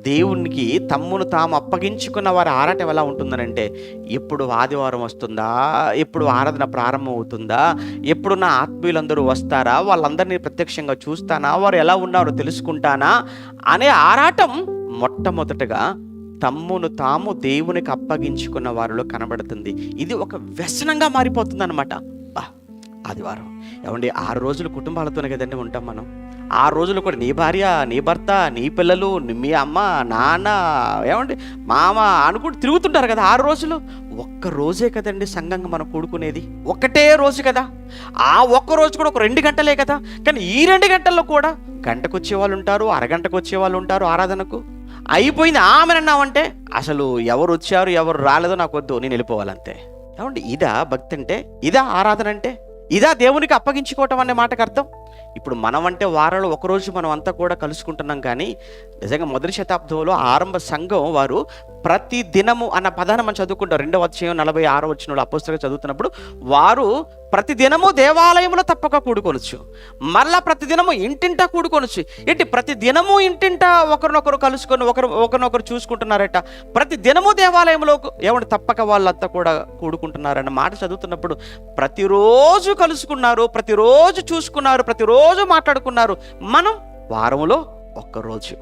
దేవునికి తమ్మును తాము అప్పగించుకున్న వారి ఆరాటం ఎలా ఉంటుందనంటే, ఎప్పుడు ఆదివారం వస్తుందా, ఎప్పుడు ఆరాధన ప్రారంభం అవుతుందా, ఎప్పుడు నా ఆత్మీయులందరూ వస్తారా, వాళ్ళందరినీ ప్రత్యక్షంగా చూస్తానా, వారు ఎలా ఉన్నారో తెలుసుకుంటానా అనే ఆరాటం మొట్టమొదటగా తమ్మును తాము దేవునికి అప్పగించుకున్న వారిలో కనబడుతుంది. ఇది ఒక వ్యసనంగా మారిపోతుంది అనమాట. ఆదివారం ఏమండి, 6 రోజులు కుటుంబాలతోనే కదండి ఉంటాం మనం. 6 రోజులు కూడా నీ భార్య, నీ భర్త, నీ పిల్లలు, మీ అమ్మ, నాన్న, ఏమండి మామ అనుకుంటూ తిరుగుతుంటారు కదా 6 రోజులు. ఒక్క రోజే కదండి సంఘంగా మనం కూడుకునేది, ఒక్కటే రోజు కదా. ఆ ఒక్క రోజు కూడా ఒక 2 గంటలే కదా. కానీ ఈ 2 గంటల్లో కూడా గంటకు వచ్చే వాళ్ళు ఉంటారు, అరగంటకు వచ్చే వాళ్ళు ఉంటారు. ఆరాధనకు అయిపోయింది ఆమెనన్నామంటే అసలు ఎవరు వచ్చారు ఎవరు రాలేదో నాకు వద్దు, నేను వెళ్ళిపోవాలంతే. ఏమండి, ఇదా భక్తి అంటే? ఇదా ఆరాధన అంటే? ఇదా దేవునికి అప్పగించుకోవటం అనే మాటకు అర్థం? ఇప్పుడు మనం అంటే వారంలో ఒకరోజు మనం అంతా కూడా కలుసుకుంటున్నాం. కానీ నిజంగా మొదటి శతాబ్దంలో ఆరంభ సంఘం వారు ప్రతి దినము అన్న పదాన్ని మనం చదువుకుంటాం. 2వ అధ్యాయం 46వ వచనంలో అపోస్తలుగా చదువుతున్నప్పుడు వారు ప్రతి దినము దేవాలయంలో తప్పక కూడుకొనొచ్చు, మళ్ళా ప్రతి దినము ఇంటింటా కూడుకొనొచ్చు. ఏంటి ప్రతి దినము ఇంటింటా ఒకరినొకరు కలుసుకొని ఒకరినొకరు చూసుకుంటున్నారట. ప్రతి దినము దేవాలయంలో ఏమంటే తప్పక వాళ్ళంతా కూడా కూడుకుంటున్నారన్న మాట చదువుతున్నప్పుడు ప్రతిరోజు కలుసుకున్నారు, ప్రతిరోజు చూసుకున్నారు, ప్రతిరోజు మాట్లాడుకున్నారు. మనం వారంలో ఒక్కరోజు